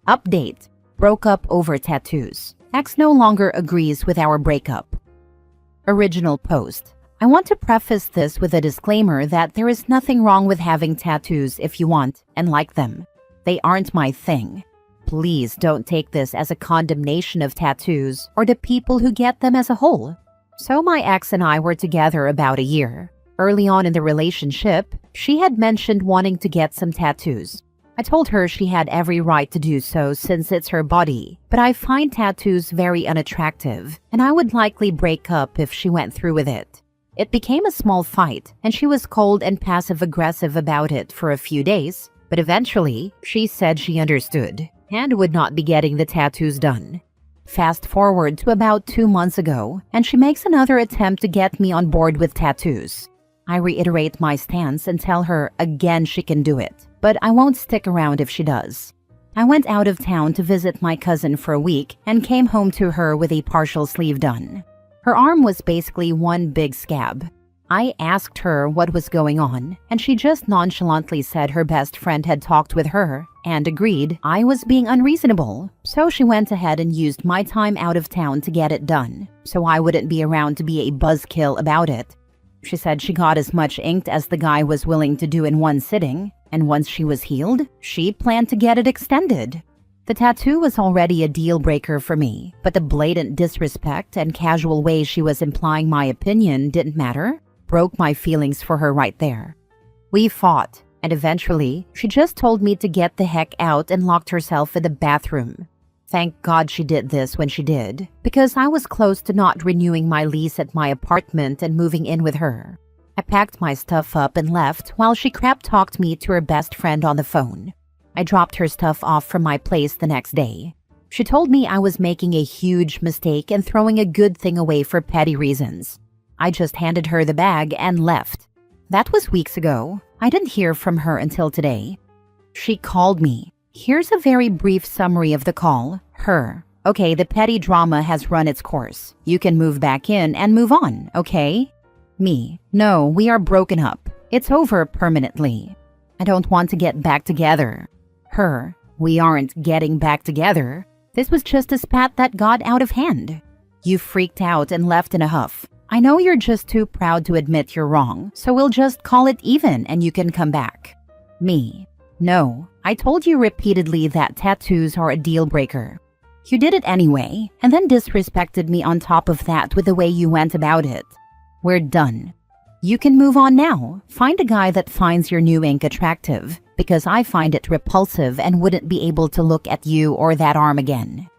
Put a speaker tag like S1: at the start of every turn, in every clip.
S1: Update. Broke up over tattoos. Ex no longer agrees with our breakup. Original post. I want to preface this with a disclaimer that there is nothing wrong with having tattoos if you want and like them. They aren't my thing. Please don't take this as a condemnation of tattoos or the people who get them as a whole. So my ex and I were together about a year. Early on in the relationship, she had mentioned wanting to get some tattoos. I told her she had every right to do so since it's her body, but I find tattoos very unattractive, and I would likely break up if she went through with it. It became a small fight, and she was cold and passive-aggressive about it for a few days, but eventually, she said she understood and would not be getting the tattoos done. Fast forward to about 2 months ago, and she makes another attempt to get me on board with tattoos. I reiterate my stance and tell her again she can do it, but I won't stick around if she does. I went out of town to visit my cousin for a week and came home to her with a partial sleeve done. Her arm was basically one big scab. I asked her what was going on, and she just nonchalantly said her best friend had talked with her and agreed I was being unreasonable, so she went ahead and used my time out of town to get it done, so I wouldn't be around to be a buzzkill about it. She said she got as much inked as the guy was willing to do in one sitting, and once she was healed, she planned to get it extended. The tattoo was already a deal breaker for me, but the blatant disrespect and casual way she was implying my opinion didn't matter, broke my feelings for her right there. We fought, and eventually, she just told me to get the heck out and locked herself in the bathroom. Thank God she did this when she did, because I was close to not renewing my lease at my apartment and moving in with her. I packed my stuff up and left while she crap-talked me to her best friend on the phone. I dropped her stuff off from my place the next day. She told me I was making a huge mistake and throwing a good thing away for petty reasons. I just handed her the bag and left. That was weeks ago. I didn't hear from her until today. She called me. Here's a very brief summary of the call. Her. Okay, the petty drama has run its course. You can move back in and move on, okay? Me. No, we are broken up. It's over permanently. I don't want to get back together. Her. We aren't getting back together. This was just a spat that got out of hand. You freaked out and left in a huff. I know you're just too proud to admit you're wrong, so we'll just call it even and you can come back. Me. No, I told you repeatedly that tattoos are a deal breaker. You did it anyway, and then disrespected me on top of that with the way you went about it. We're done. You can move on now. Find a guy that finds your new ink attractive, because I find it repulsive and wouldn't be able to look at you or that arm again.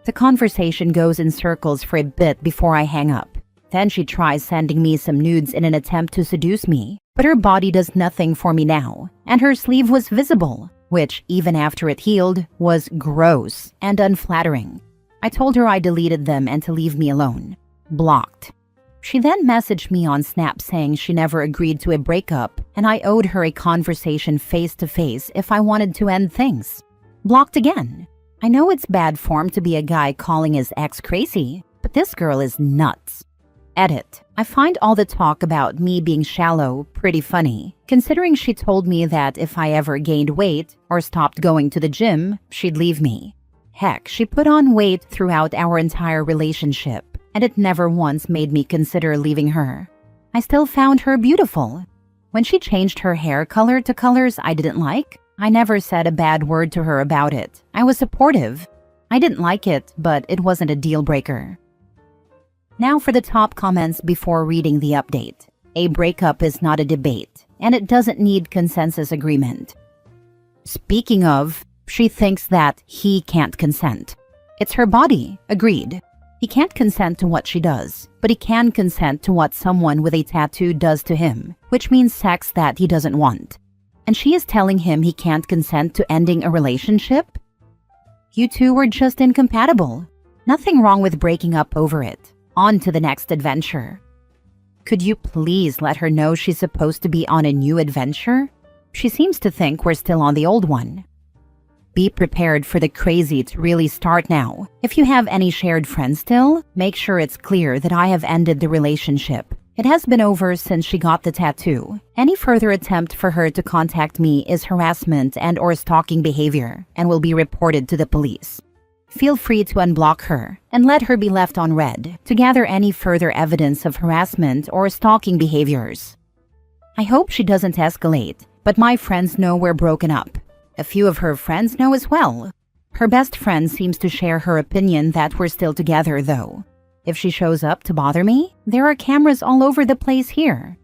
S1: The conversation goes in circles for a bit before I hang up. Then she tries sending me some nudes in an attempt to seduce me, but her body does nothing for me now, and her sleeve was visible, which, even after it healed, was gross and unflattering. I told her I deleted them and to leave me alone. Blocked. She then messaged me on Snap saying she never agreed to a breakup, and I owed her a conversation face-to-face if I wanted to end things. Blocked again. I know it's bad form to be a guy calling his ex crazy, but this girl is nuts. Edit. I find all the talk about me being shallow pretty funny, considering she told me that if I ever gained weight or stopped going to the gym, she'd leave me. Heck, she put on weight throughout our entire relationship, and it never once made me consider leaving her. I still found her beautiful. When she changed her hair color to colors I didn't like, I never said a bad word to her about it. I was supportive. I didn't like it, but it wasn't a deal breaker. Now for the top comments before reading the update. A breakup is not a debate, and it doesn't need consensus agreement. Speaking of, she thinks that he can't consent. It's her body, agreed. He can't consent to what she does, but he can consent to what someone with a tattoo does to him, which means sex that he doesn't want. And she is telling him he can't consent to ending a relationship? You two were just incompatible. Nothing wrong with breaking up over it. On to the next adventure. Could you please let her know she's supposed to be on a new adventure? She seems to think we're still on the old one. Be prepared for the crazy to really start now. If you have any shared friends still, make sure it's clear that I have ended the relationship. It has been over since she got the tattoo. Any further attempt for her to contact me is harassment and/or stalking behavior and will be reported to the police. Feel free to unblock her and let her be left on red to gather any further evidence of harassment or stalking behaviors. I hope she doesn't escalate, but my friends know we're broken up. A few of her friends know as well. Her best friend seems to share her opinion that we're still together, though. If she shows up to bother me, there are cameras all over the place here.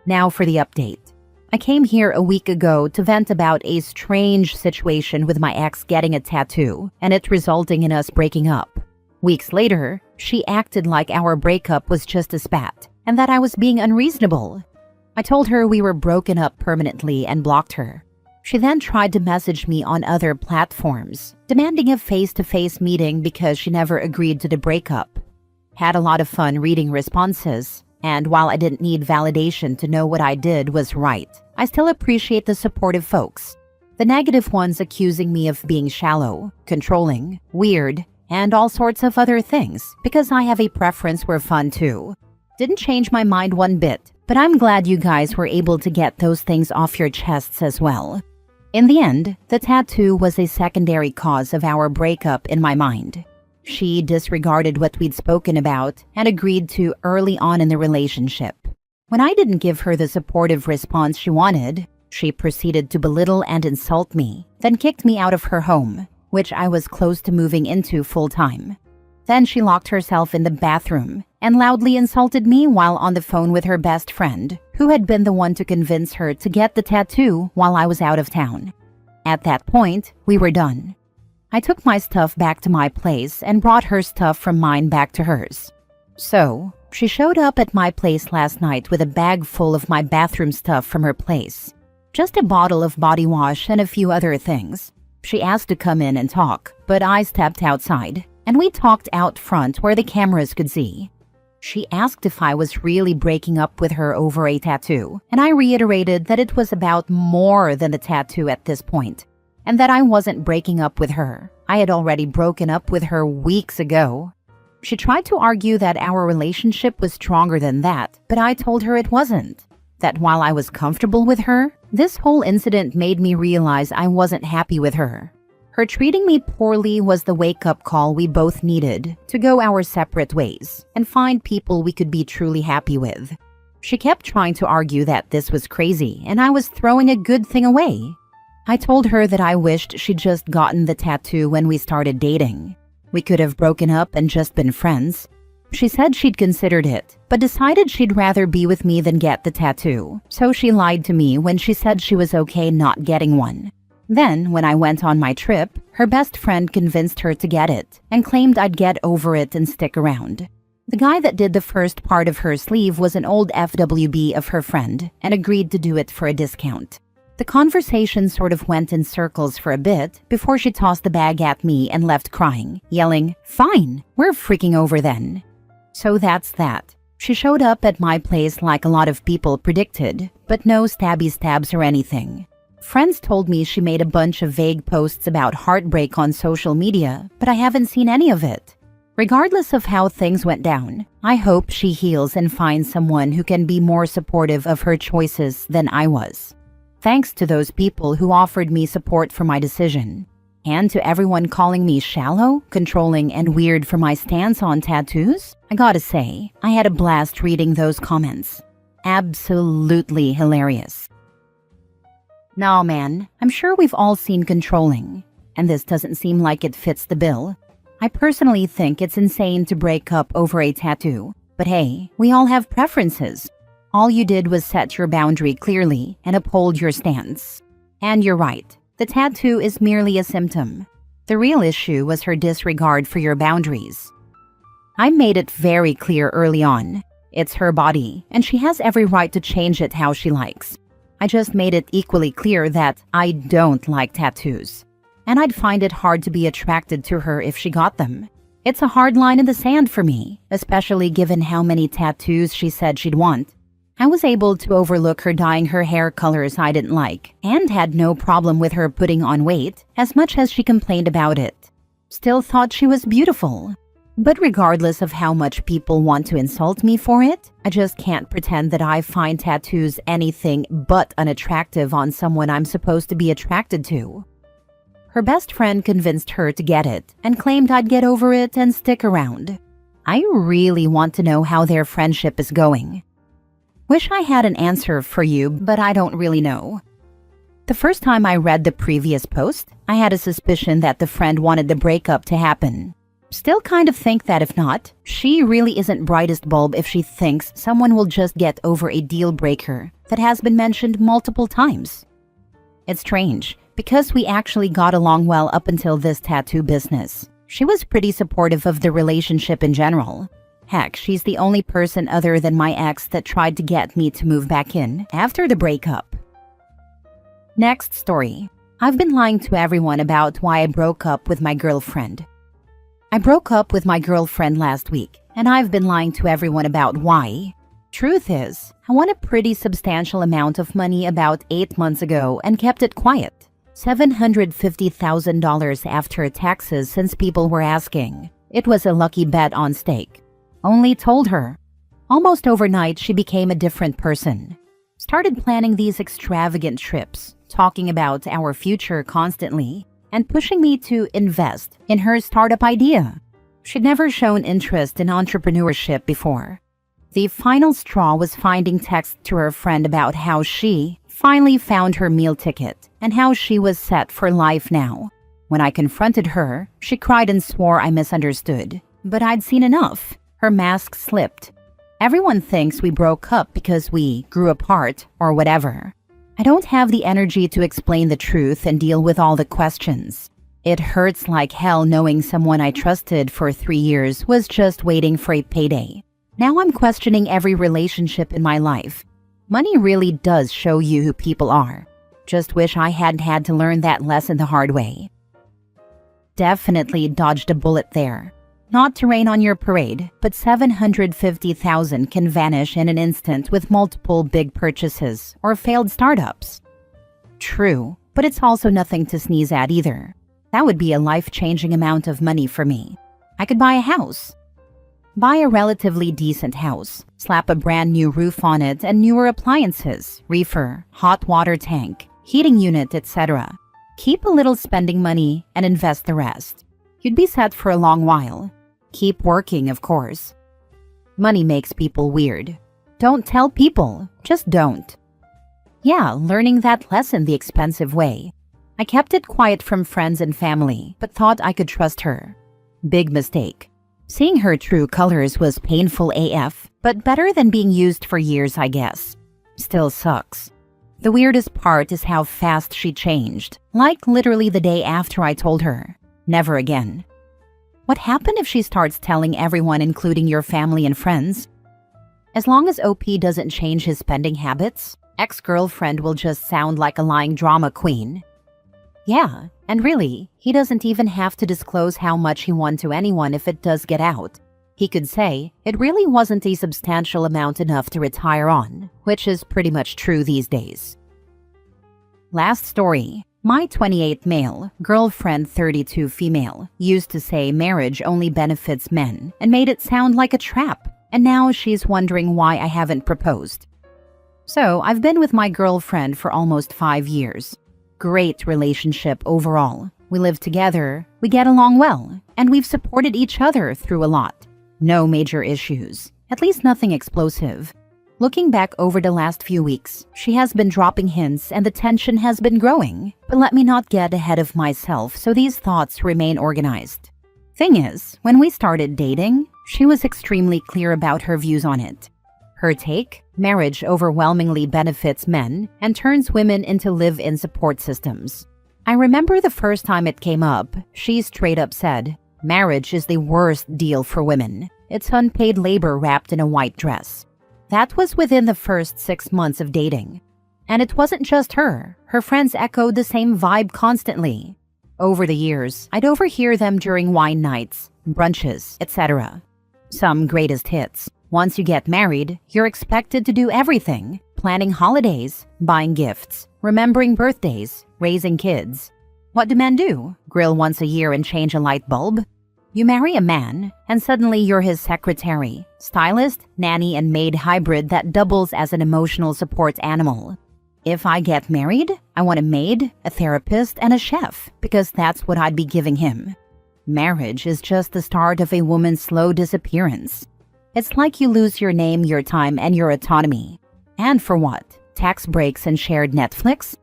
S1: Now for the update. I came here a week ago to vent about a strange situation with my ex getting a tattoo and it resulting in us breaking up. Weeks later, she acted like our breakup was just a spat and that I was being unreasonable. I told her we were broken up permanently and blocked her. She then tried to message me on other platforms, demanding a face-to-face meeting because she never agreed to the breakup. Had a lot of fun reading responses, and while I didn't need validation to know what I did was right, I still appreciate the supportive folks. The negative ones accusing me of being shallow, controlling, weird, and all sorts of other things because I have a preference for fun too. Didn't change my mind one bit, but I'm glad you guys were able to get those things off your chests as well. In the end, the tattoo was a secondary cause of our breakup in my mind. She disregarded what we'd spoken about and agreed to early on in the relationship. When I didn't give her the supportive response she wanted, she proceeded to belittle and insult me, then kicked me out of her home, which I was close to moving into full-time. Then she locked herself in the bathroom and loudly insulted me while on the phone with her best friend, who had been the one to convince her to get the tattoo while I was out of town. At that point, we were done. I took my stuff back to my place and brought her stuff from mine back to hers. So, she showed up at my place last night with a bag full of my bathroom stuff from her place. Just a bottle of body wash and a few other things. She asked to come in and talk, but I stepped outside, and we talked out front where the cameras could see. She asked if I was really breaking up with her over a tattoo, and I reiterated that it was about more than the tattoo at this point, and that I wasn't breaking up with her. I had already broken up with her weeks ago. She tried to argue that our relationship was stronger than that, but I told her it wasn't. That while I was comfortable with her, this whole incident made me realize I wasn't happy with her. Her treating me poorly was the wake-up call we both needed to go our separate ways and find people we could be truly happy with. She kept trying to argue that this was crazy and I was throwing a good thing away. I told her that I wished she'd just gotten the tattoo when we started dating. We could have broken up and just been friends. She said she'd considered it, but decided she'd rather be with me than get the tattoo, so she lied to me when she said she was okay not getting one. Then, when I went on my trip, her best friend convinced her to get it and claimed I'd get over it and stick around. The guy that did the first part of her sleeve was an old FWB of her friend and agreed to do it for a discount. The conversation sort of went in circles for a bit before she tossed the bag at me and left crying, yelling, "Fine, we're freaking over then." So that's that. She showed up at my place like a lot of people predicted, but no stabby stabs or anything. Friends told me she made a bunch of vague posts about heartbreak on social media, but I haven't seen any of it. Regardless of how things went down, I hope she heals and finds someone who can be more supportive of her choices than I was. Thanks to those people who offered me support for my decision. And to everyone calling me shallow, controlling, and weird for my stance on tattoos, I gotta say, I had a blast reading those comments. Absolutely hilarious. Nah, man, I'm sure we've all seen controlling, and this doesn't seem like it fits the bill. I personally think it's insane to break up over a tattoo, but hey, we all have preferences. All you did was set your boundary clearly and uphold your stance. And you're right, the tattoo is merely a symptom. The real issue was her disregard for your boundaries. I made it very clear early on. It's her body, and she has every right to change it how she likes. I just made it equally clear that I don't like tattoos, and I'd find it hard to be attracted to her if she got them. It's a hard line in the sand for me, especially given how many tattoos she said she'd want. I was able to overlook her dyeing her hair colors I didn't like, and had no problem with her putting on weight as much as she complained about it. Still thought she was beautiful. But regardless of how much people want to insult me for it, I just can't pretend that I find tattoos anything but unattractive on someone I'm supposed to be attracted to. Her best friend convinced her to get it and claimed I'd get over it and stick around. I really want to know how their friendship is going. Wish I had an answer for you, but I don't really know. The first time I read the previous post, I had a suspicion that the friend wanted the breakup to happen. Still kind of think that if not, she really isn't brightest bulb if she thinks someone will just get over a deal breaker that has been mentioned multiple times. It's strange, because we actually got along well up until this tattoo business. She was pretty supportive of the relationship in general. Heck, she's the only person other than my ex that tried to get me to move back in after the breakup. Next story. I've been lying to everyone about why I broke up with my girlfriend. I broke up with my girlfriend last week, and I've been lying to everyone about why. Truth is, I won a pretty substantial amount of money about 8 months ago and kept it quiet. $750,000 after taxes since people were asking. It was a lucky bet on stake. Only told her. Almost overnight, she became a different person. Started planning these extravagant trips, talking about our future constantly, and pushing me to invest in her startup idea. She'd never shown interest in entrepreneurship before. The final straw was finding texts to her friend about how she finally found her meal ticket and how she was set for life now. When I confronted her, she cried and swore I misunderstood. But I'd seen enough. Her mask slipped. Everyone thinks we broke up because we grew apart or whatever. I don't have the energy to explain the truth and deal with all the questions. It hurts like hell knowing someone I trusted for 3 years was just waiting for a payday. Now I'm questioning every relationship in my life. Money really does show you who people are. Just wish I hadn't had to learn that lesson the hard way. Definitely dodged a bullet there. Not to rain on your parade, but $750,000 can vanish in an instant with multiple big purchases or failed startups. True, but it's also nothing to sneeze at either. That would be a life-changing amount of money for me. I could buy a house. Buy a relatively decent house, slap a brand new roof on it and newer appliances, reefer, hot water tank, heating unit, etc. Keep a little spending money and invest the rest. You'd be set for a long while. Keep working, of course. Money makes people weird. Don't tell people, just don't. Yeah, learning that lesson the expensive way. I kept it quiet from friends and family, but thought I could trust her. Big mistake. Seeing her true colors was painful AF, but better than being used for years, I guess. Still sucks. The weirdest part is how fast she changed, like literally the day after I told her. Never again. What happened if she starts telling everyone, including your family and friends? As long as OP doesn't change his spending habits, ex-girlfriend will just sound like a lying drama queen. Yeah, and really, he doesn't even have to disclose how much he won to anyone if it does get out. He could say it really wasn't a substantial amount enough to retire on, which is pretty much true these days. Last story. My 28 male, girlfriend 32 female, used to say marriage only benefits men and made it sound like a trap, and now she's wondering why I haven't proposed. So, I've been with my girlfriend for almost 5 years. Great relationship overall. We live together, we get along well, and we've supported each other through a lot. No major issues, at least nothing explosive. Looking back over the last few weeks, she has been dropping hints and the tension has been growing. But let me not get ahead of myself so these thoughts remain organized. Thing is, when we started dating, she was extremely clear about her views on it. Her take, marriage overwhelmingly benefits men and turns women into live-in support systems. I remember the first time it came up, she straight up said, marriage is the worst deal for women. It's unpaid labor wrapped in a white dress. That was within the first 6 months of dating. And it wasn't just her. Her friends echoed the same vibe constantly. Over the years, I'd overhear them during wine nights, brunches, etc. Some greatest hits. Once you get married, you're expected to do everything. Planning holidays, buying gifts, remembering birthdays, raising kids. What do men do? Grill once a year and change a light bulb? You marry a man, and suddenly you're his secretary, stylist, nanny, and maid hybrid that doubles as an emotional support animal. If I get married, I want a maid, a therapist, and a chef, because that's what I'd be giving him. Marriage is just the start of a woman's slow disappearance. It's like you lose your name, your time, and your autonomy. And for what? Tax breaks and shared Netflix?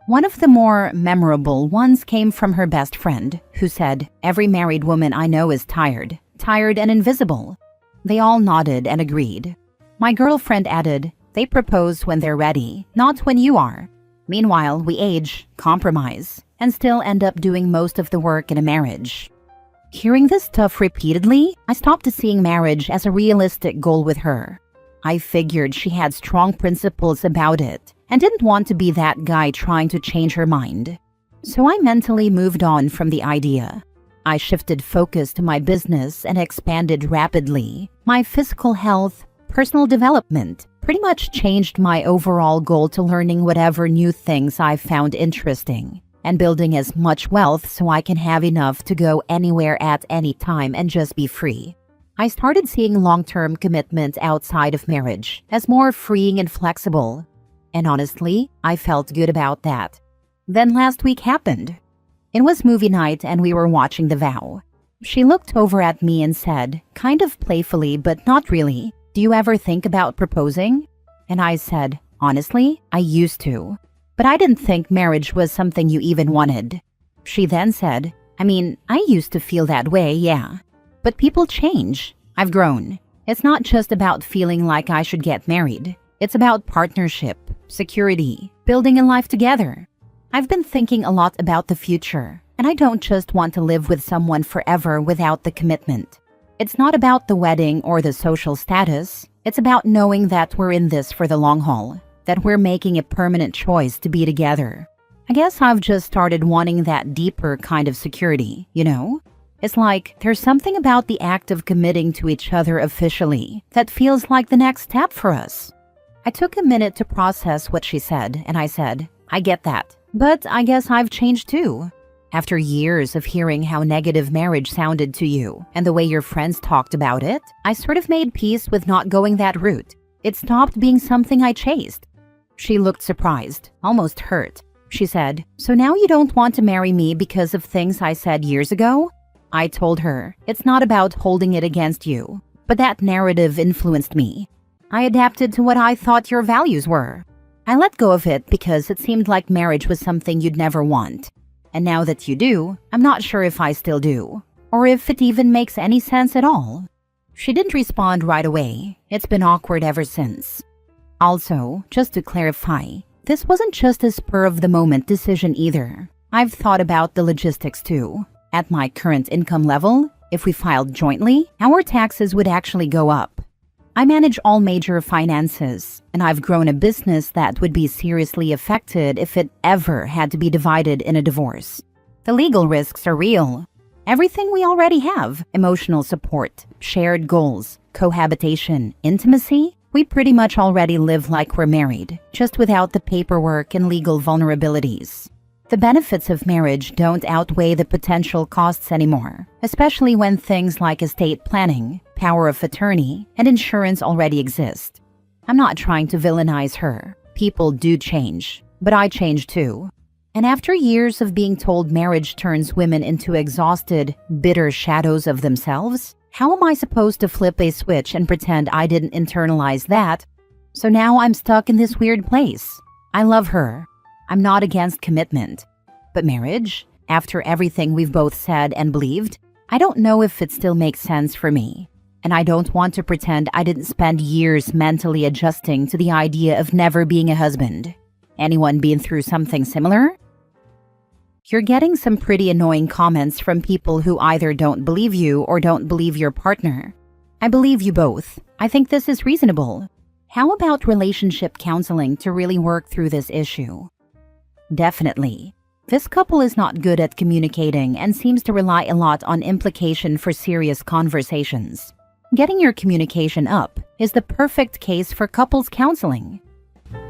S1: One of the more memorable ones came from her best friend, who said, "Every married woman I know is tired and invisible." They all nodded and agreed. My girlfriend added, "They propose when they're ready, not when you are." Meanwhile, we age, compromise, and still end up doing most of the work in a marriage. Hearing this stuff repeatedly, I stopped seeing marriage as a realistic goal with her. I figured she had strong principles about it and didn't want to be that guy trying to change her mind. So I mentally moved on from the idea. I shifted focus to my business and expanded rapidly. My physical health, personal development, pretty much changed my overall goal to learning whatever new things I found interesting and building as much wealth so I can have enough to go anywhere at any time and just be free. I started seeing long-term commitment outside of marriage as more freeing and flexible. And honestly, I felt good about that. Then last week happened. It was movie night and we were watching The Vow. She looked over at me and said, kind of playfully but not really, "Do you ever think about proposing?" And I said, "Honestly, I used to. But I didn't think marriage was something you even wanted." She then said, I used to feel that way, yeah. But people change. I've grown. It's not just about feeling like I should get married. It's about partnership, security, building a life together. I've been thinking a lot about the future, and I don't just want to live with someone forever without the commitment. It's not about the wedding or the social status. It's about knowing that we're in this for the long haul, that we're making a permanent choice to be together. I guess I've just started wanting that deeper kind of security, you know? It's like there's something about the act of committing to each other officially that feels like the next step for us. I took a minute to process what she said, and I said, "I get that, but I guess I've changed too." After years of hearing how negative marriage sounded to you and the way your friends talked about it, I sort of made peace with not going that route. It stopped being something I chased. She looked surprised, almost hurt. She said, "So now you don't want to marry me because of things I said years ago?" I told her, "It's not about holding it against you, but that narrative influenced me. I adapted to what I thought your values were. I let go of it because it seemed like marriage was something you'd never want. And now that you do, I'm not sure if I still do, or if it even makes any sense at all." She didn't respond right away. It's been awkward ever since. Also, just to clarify, this wasn't just a spur-of-the-moment decision either. I've thought about the logistics too. At my current income level, if we filed jointly, our taxes would actually go up. I manage all major finances, and I've grown a business that would be seriously affected if it ever had to be divided in a divorce. The legal risks are real. Everything we already have, emotional support, shared goals, cohabitation, intimacy, we pretty much already live like we're married, just without the paperwork and legal vulnerabilities. The benefits of marriage don't outweigh the potential costs anymore, especially when things like estate planning, power of attorney, and insurance already exist. I'm not trying to villainize her. People do change, but I change too. And after years of being told marriage turns women into exhausted, bitter shadows of themselves, how am I supposed to flip a switch and pretend I didn't internalize that? So now I'm stuck in this weird place. I love her. I'm not against commitment. But marriage, after everything we've both said and believed, I don't know if it still makes sense for me. And I don't want to pretend I didn't spend years mentally adjusting to the idea of never being a husband. Anyone been through something similar? You're getting some pretty annoying comments from people who either don't believe you or don't believe your partner. I believe you both. I think this is reasonable. How about relationship counseling to really work through this issue? Definitely. This couple is not good at communicating and seems to rely a lot on implication for serious conversations. Getting your communication up is the perfect case for couples counseling.